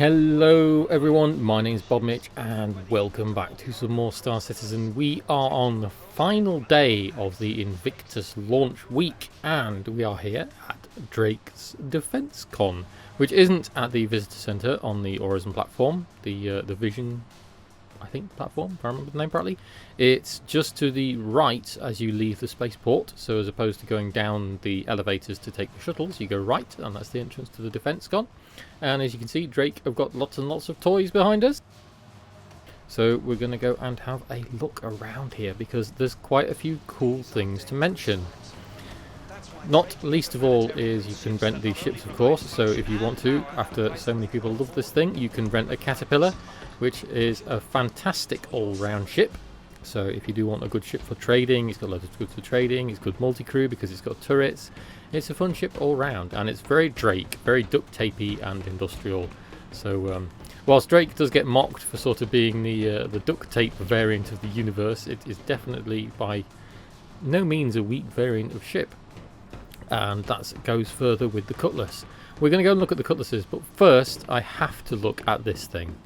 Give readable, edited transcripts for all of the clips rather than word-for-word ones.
Hello everyone, my name's Bob Mitch and welcome back to some more Star Citizen. We are on the final day of the Invictus launch week and we are here at Drake's DefenceCon, which isn't at the Visitor Centre on the Horizon platform, the Vision, I think, platform, if I remember the name correctly. It's just to the right as you leave the spaceport, so as opposed to going down the elevators to take the shuttles, you go right, and that's the entrance to the DefenceCon. And as you can see, Drake have got lots and lots of toys behind us. So we're going to go and have a look around here because there's quite a few cool things to mention. Not least of all is you can rent these ships, of course, so if you want to, after so many people love this thing, you can rent a Caterpillar, which is a fantastic all-round ship. So if you do want a good ship for trading, it's got loads of good for trading, it's good multi-crew because it's got turrets. It's a fun ship all round, and it's very Drake, very duct tapey and industrial. So whilst Drake does get mocked for sort of being the duct tape variant of the universe, it is definitely by no means a weak variant of ship. And that goes further with the Cutlass. We're going to go and look at the Cutlasses, but first I have to look at this thing.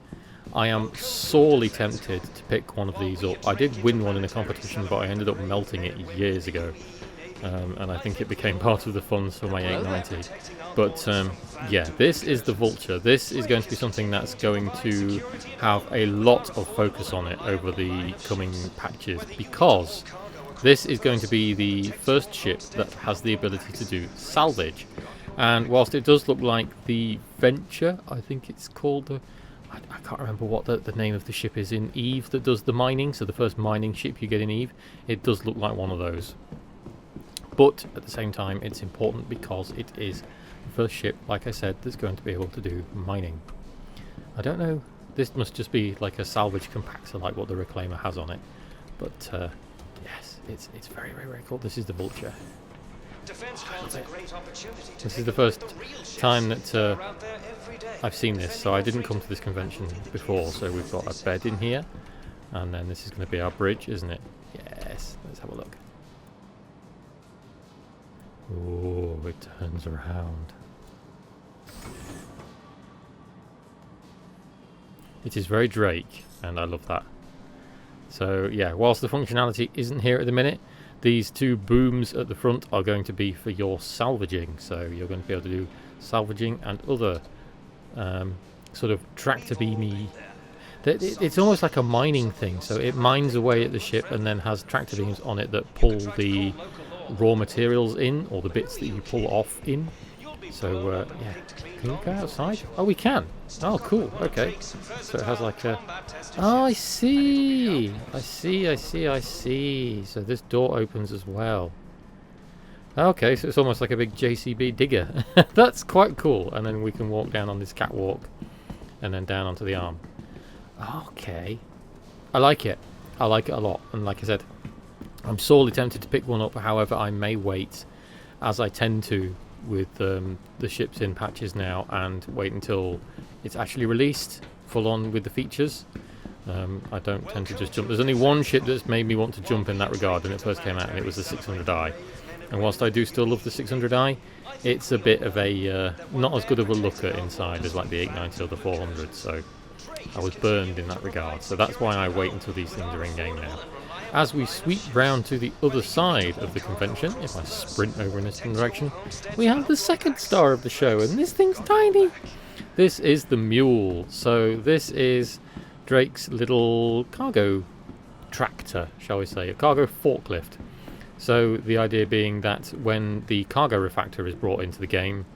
I am sorely tempted to pick one of these up. I did win one in a competition, but I ended up melting it years ago. And I think it became part of the funds for my 890. But yeah, this is the Vulture. This is going to be something that's going to have a lot of focus on it over the coming patches, because this is going to be the first ship that has the ability to do salvage. And whilst it does look like the Venture, I think it's called, I can't remember what the name of the ship is in Eve that does the mining, so the first mining ship you get in Eve, it does look like one of those. But at the same time, it's important because it is the first ship, like I said, that's going to be able to do mining. I don't know, this must just be like a salvage compactor like what the Reclaimer has on it. But yes, it's very, very, very cool. This is the Vulture. This is the first time that I've seen this, so I didn't come to this convention before. So we've got a bed in here, and then this is going to be our bridge, isn't it? Yes, let's have a look. Oh, it turns around. It is very Drake, and I love that. So yeah, whilst the functionality isn't here at the minute, these two booms at the front are going to be for your salvaging. So you're going to be able to do salvaging and other sort of tractor beamy. It's almost like a mining thing. So it mines away at the ship and then has tractor beams on it that pull the raw materials in, or the bits that you pull off in. So yeah, can we go outside? Oh, we can. Oh, cool. Okay, so it has like a, oh, I see. So this door opens as well. Okay, so it's almost like a big JCB digger. That's quite cool. And then we can walk down on this catwalk and then down onto the arm. Okay, I like it a lot. And like I said, I'm sorely tempted to pick one up, however I may wait, as I tend to with the ships in patches now, and wait until it's actually released full on with the features. I don't tend to just jump. There's only one ship that's made me want to jump in that regard when it first came out, and it was the 600i. And whilst I do still love the 600i, it's a bit of a not as good of a looker inside as like the 890 or the 400, so I was burned in that regard. So that's why I wait until these things are in game now. As we sweep round to the other side of the convention, if I sprint over in this direction, we have the second star of the show, and this thing's tiny. This is the Mule. So this is Drake's little cargo tractor, shall we say, a cargo forklift. So the idea being that when the cargo refactor is brought into the game,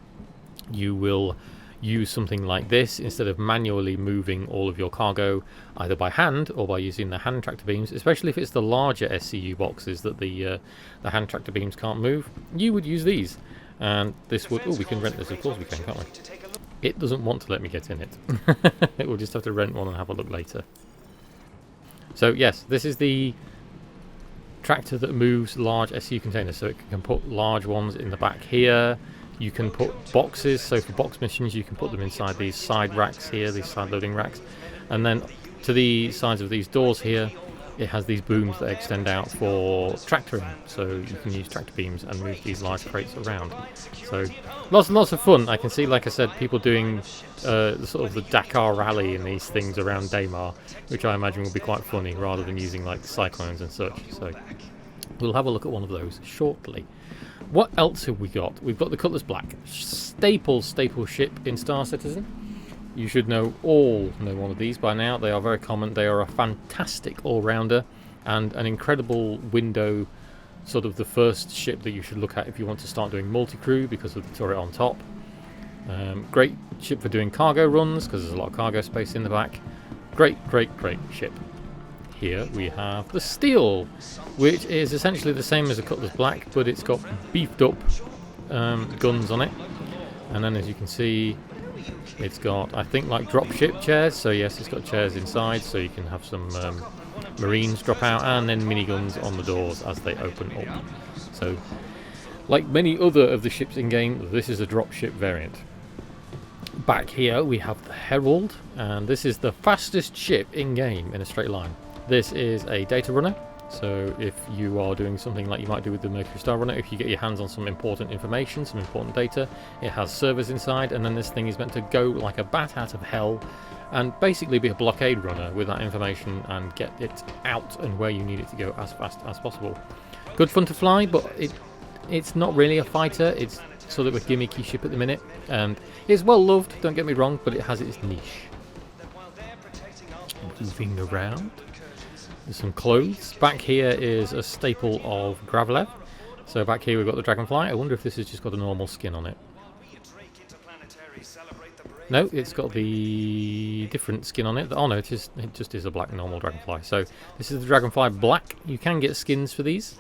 you will use something like this instead of manually moving all of your cargo either by hand or by using the hand tractor beams, especially if it's the larger SCU boxes that the hand tractor beams can't move. You would use these, and this would, oh, we can rent this, of course we can, can't we? It doesn't want to let me get in it. It will just have to rent one and have a look later. So yes, this is the tractor that moves large SCU containers, so it can put large ones in the back here. You can put boxes, so for box missions you can put them inside these side racks here, these side loading racks, and then to the sides of these doors here it has these booms that extend out for tractoring, so you can use tractor beams and move these large crates around. So lots and lots of fun. I can see, like I said, people doing sort of the Dakar rally in these things around Daymar, which I imagine will be quite funny, rather than using like cyclones and such. So we'll have a look at one of those shortly. What else have we got? We've got the Cutlass Black, staple ship in Star Citizen. You should know one of these by now. They are very common. They are a fantastic all-rounder and an incredible window, sort of the first ship that you should look at if you want to start doing multi-crew because of the turret on top. Great ship for doing cargo runs because there's a lot of cargo space in the back. Great ship. Here we have the Steel, which is essentially the same as a Cutlass Black, but it's got beefed up guns on it. And then as you can see, it's got, I think, like dropship chairs. So yes, it's got chairs inside, so you can have some Marines drop out, and then miniguns on the doors as they open up. So, like many other of the ships in game, this is a dropship variant. Back here we have the Herald, and this is the fastest ship in game in a straight line. This is a data runner. So if you are doing something like you might do with the Mercury Star Runner, if you get your hands on some important information, some important data, it has servers inside, and then this thing is meant to go like a bat out of hell and basically be a blockade runner with that information and get it out and where you need it to go as fast as possible. Good fun to fly, but it's not really a fighter. It's sort of a gimmicky ship at the minute, and it's well loved, don't get me wrong, but it has its niche. Moving around. There's some clothes. Back here is a staple of Gravelev. So back here we've got the Dragonfly. I wonder if this has just got a normal skin on it. No, it's got the different skin on it. Oh no, it just is a black normal Dragonfly. So this is the Dragonfly Black. You can get skins for these.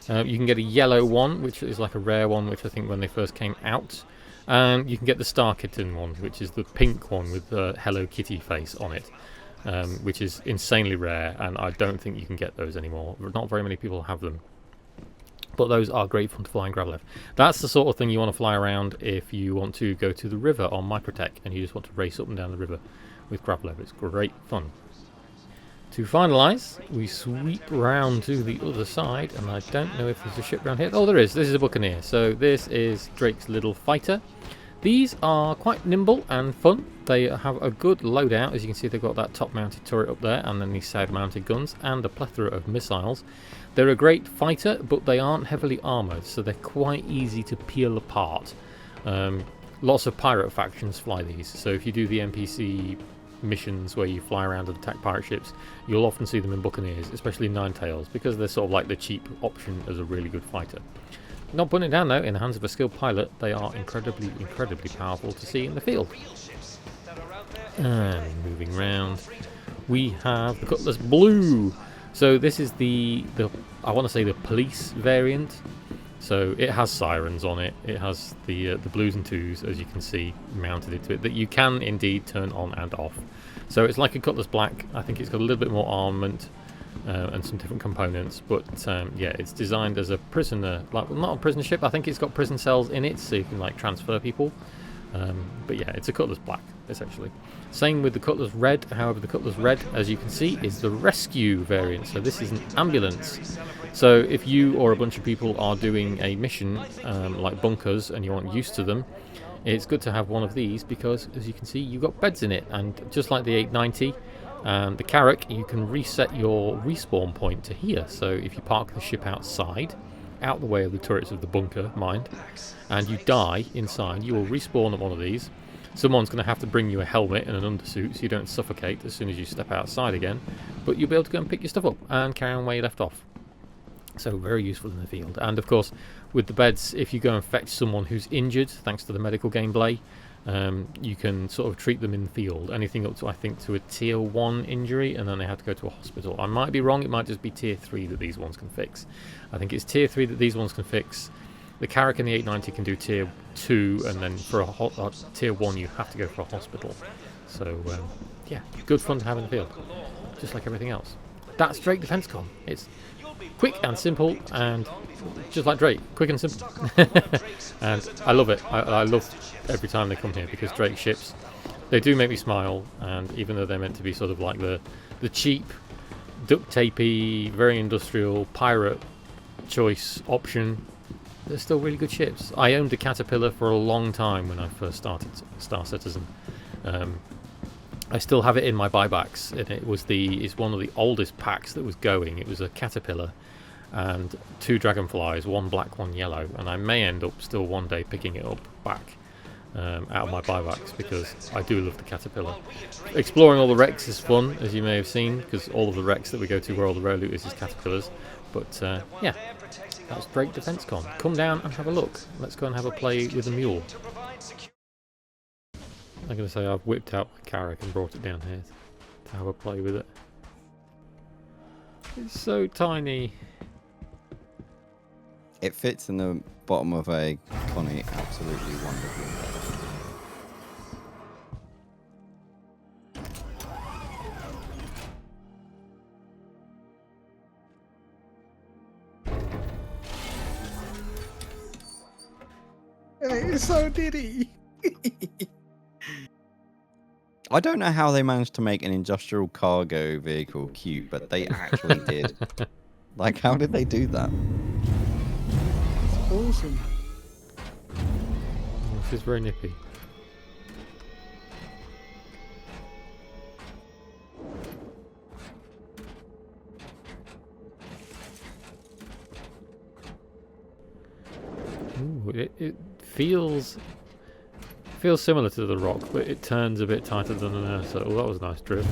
You can get a yellow one, which is like a rare one, which I think when they first came out. And you can get the Star Kitten one, which is the pink one with the Hello Kitty face on it. Which is insanely rare, and I don't think you can get those anymore. Not very many people have them. But those are great fun to fly in Gravelev. That's the sort of thing you want to fly around if you want to go to the river on Microtech and you just want to race up and down the river with Gravelev. It's great fun. To finalise, we sweep round to the other side, and I don't know if there's a ship around here. Oh, there is. This is a Buccaneer. So this is Drake's little fighter. These are quite nimble and fun. They have a good loadout. As you can see, they've got that top-mounted turret up there, and then these side-mounted guns, and a plethora of missiles. They're a great fighter, but they aren't heavily armoured, so they're quite easy to peel apart. Lots of pirate factions fly these, so if you do the NPC missions where you fly around and attack pirate ships, you'll often see them in Buccaneers, especially Ninetails, because they're sort of like the cheap option as a really good fighter. Not putting it down though, in the hands of a skilled pilot, they are incredibly powerful to see in the field. And moving round, we have the Cutlass Blue. So this is the I want to say the police variant. So it has sirens on it. It has the blues and twos, as you can see, mounted into it, that you can indeed turn on and off. So it's like a Cutlass Black. I think it's got a little bit more armament. And some different components, but yeah, it's designed as a prisoner, like, well, not a prisoner ship. I think it's got prison cells in it, so you can like transfer people. But yeah, it's a Cutlass Black essentially. Same with the Cutlass Red. However, the Cutlass Red, as you can see, is the rescue variant. So this is an ambulance. So if you or a bunch of people are doing a mission like bunkers and you aren't used to them, it's good to have one of these because, as you can see, you've got beds in it, and just like the 890. And the Carrack, you can reset your respawn point to here. So if you park the ship outside, out the way of the turrets of the bunker, mind, and you die inside, you will respawn at one of these. Someone's going to have to bring you a helmet and an undersuit so you don't suffocate as soon as you step outside again. But you'll be able to go and pick your stuff up and carry on where you left off. So very useful in the field. And of course, with the beds, if you go and fetch someone who's injured, thanks to the medical gameplay, you can sort of treat them in the field, anything up to, I think, to a tier 1 injury, and then they have to go to a hospital. I might be wrong, it might just be tier 3 that these ones can fix. I think it's tier 3 that these ones can fix. The Carrack and the 890 can do tier 2, and then for a tier 1 you have to go for a hospital. So yeah, good fun to have in the field, just like everything else. That's Drake DefenceCon. It's quick and simple, and just like Drake, quick and simple. And I love it. I love every time they come here, because Drake ships, they do make me smile. And even though they're meant to be sort of like the cheap duct tapey, very industrial pirate choice option. They're still really good ships. I owned a Caterpillar for a long time when I first started Star Citizen. I still have it in my buybacks, and it's one of the oldest packs that was going. It was a Caterpillar and 2 dragonflies, 1 black, 1 yellow, and I may end up still one day picking it up back out of my buybacks because I do love the Caterpillar. Exploring all the wrecks is fun, as you may have seen, because all of the wrecks that we go to where all the rare loot is Caterpillars. But yeah, that was great DefenceCon. Come down and have a look. Let's go and have a play with a mule. I'm going to say I've whipped out my Carrack and brought it down here to have a play with it. It's so tiny. It fits in the bottom of a Connie absolutely wonderfully. It's so diddy. I don't know how they managed to make an industrial cargo vehicle cute, but they actually did. Like, how did they do that? It's awesome. This is very nippy. Ooh, it feels similar to the Rock, but it turns a bit tighter than an Ursa. Oh, that was a nice drift.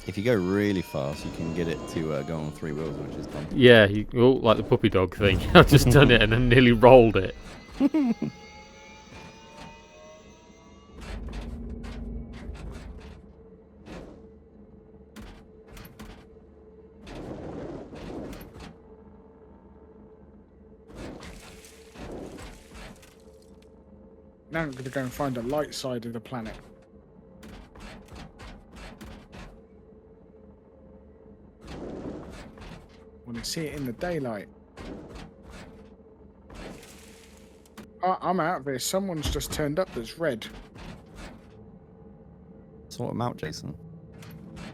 If you go really fast, you can get it to go on 3 wheels, which is fun. Yeah, like the puppy dog thing. I've just done it and then nearly rolled it. Now I'm going to go and find the light side of the planet. Want to see it in the daylight. Oh, I'm out of here. Someone's just turned up that's red. Sort them out, Jason.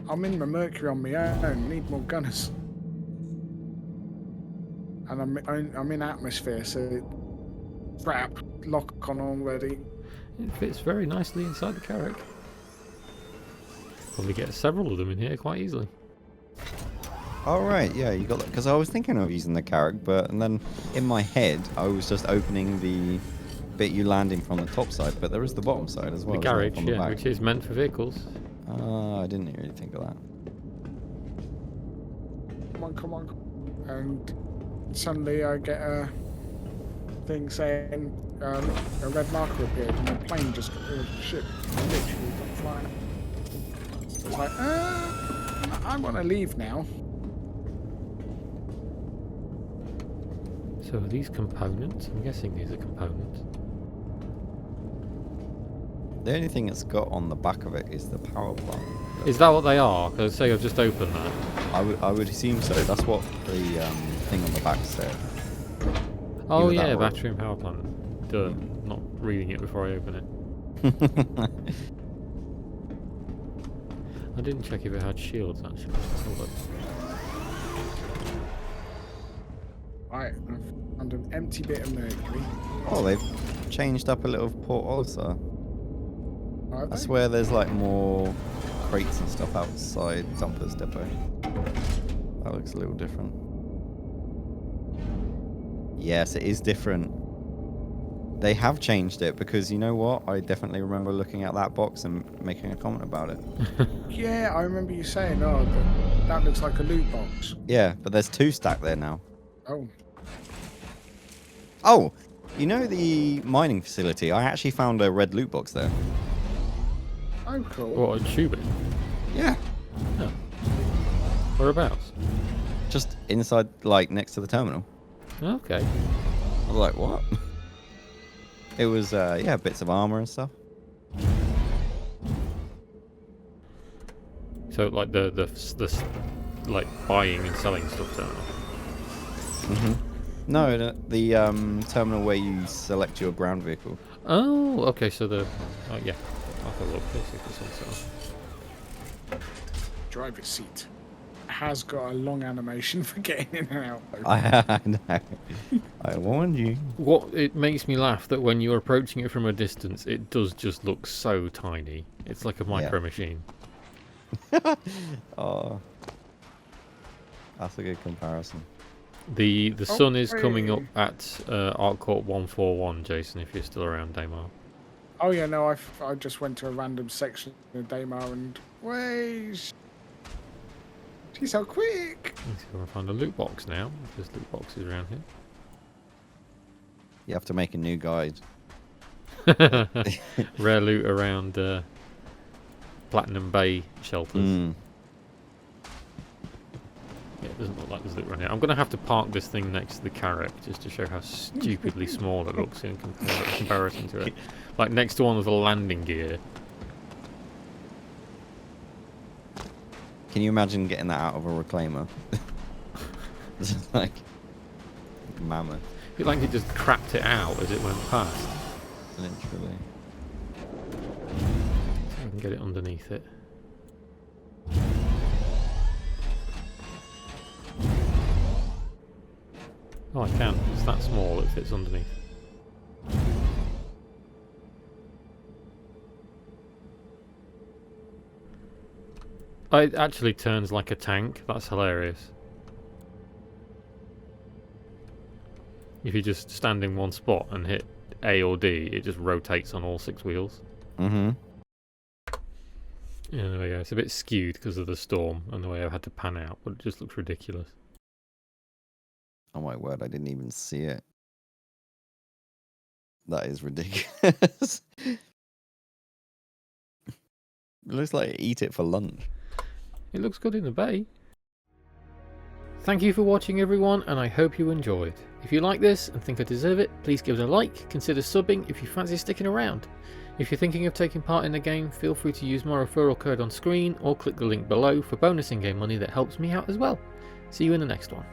I'm in my Mercury on my own. Need more gunners. And I'm in atmosphere, so crap. Lock on already. It fits very nicely inside the Carrack. Probably get several of them in here quite easily. Oh, right, yeah, you got that. Because I was thinking of using the Carrack, and then in my head, I was just opening the bit you landing from the top side, but there is the bottom side as well. The garage, yeah, which is meant for vehicles. I didn't really think of that. Come on. And suddenly I get a thing saying a red marker appeared and the plane just ship literally got flying. So it's like, I want to leave now. So are these components? I'm guessing these are components. The only thing it's got on the back of it is the power plant. Is that what they are? Because say I've just opened that. I would assume so. That's what the thing on the back said. Oh yeah, battery and power plant. Duh, not reading it before I open it. I didn't check if it had shields actually. Hold up. Right, I've found an empty bit of mercury. Oh, they've changed up a little Port Olisar. I They? swear there's like more crates and stuff outside Dumpers Depot. That looks a little different. Yes, it is different. They have changed it because you know what? I definitely remember looking at that box and making a comment about it. Yeah, I remember you saying, that looks like a loot box. Yeah, but there's 2 stacked there now. Oh. Oh, you know the mining facility? I actually found a red loot box there. Oh, cool. What, a tubing? Yeah. Oh. Whereabouts? Just inside, like, next to the terminal. Okay. I was like, what? It was, yeah, bits of armor and stuff. So, like, the like, buying and selling stuff terminal? No, the terminal where you select your ground vehicle. Oh, okay, so the... Oh, yeah. I'll have a look. Let's see if it's on sale. driver's seat. It has got a long animation for getting in and out. Though. I know. I warned you. What it makes me laugh that when you're approaching it from a distance, it does just look so tiny. It's like a micro machine. Oh, that's a good comparison. The sun is coming hey. up at Arccourt 141, Jason, if you're still around, Daymar. Oh yeah, no, I just went to a random section of Daymar and wait, she's so quick. Let's go and find a loot box now. There's loot boxes around You have to make a new guide. here. Rare loot around Platinum Bay shelters. Mm. Yeah, it doesn't look like there's loot around here. I'm going to have to park this thing next to the Carrack just to show how stupidly small it looks in comparison to it. Like next to one with a landing gear. Can you imagine getting that out of a reclaimer? Just like mammoth, It like it just crapped it out as it went past. literally. So I can get it underneath it. Oh, I can. It's that small, it fits underneath. Oh, it actually turns like a tank. That's hilarious. If you just stand in one spot and hit A or D, it just rotates on all 6 wheels. Mm-hmm. Yeah, there we go. It's a bit skewed because of the storm and the way I've had to pan out, but it just looks ridiculous. Oh my word, I didn't even see it. That is ridiculous. It looks like eat it for lunch. It looks good in the bay. Thank you for watching, everyone, and I hope you enjoyed. If you like this and think I deserve it, please give it a like, consider subbing if you fancy sticking around. If you're thinking of taking part in the game, feel free to use my referral code on screen or click the link below for bonus in-game money that helps me out as well. See you in the next one.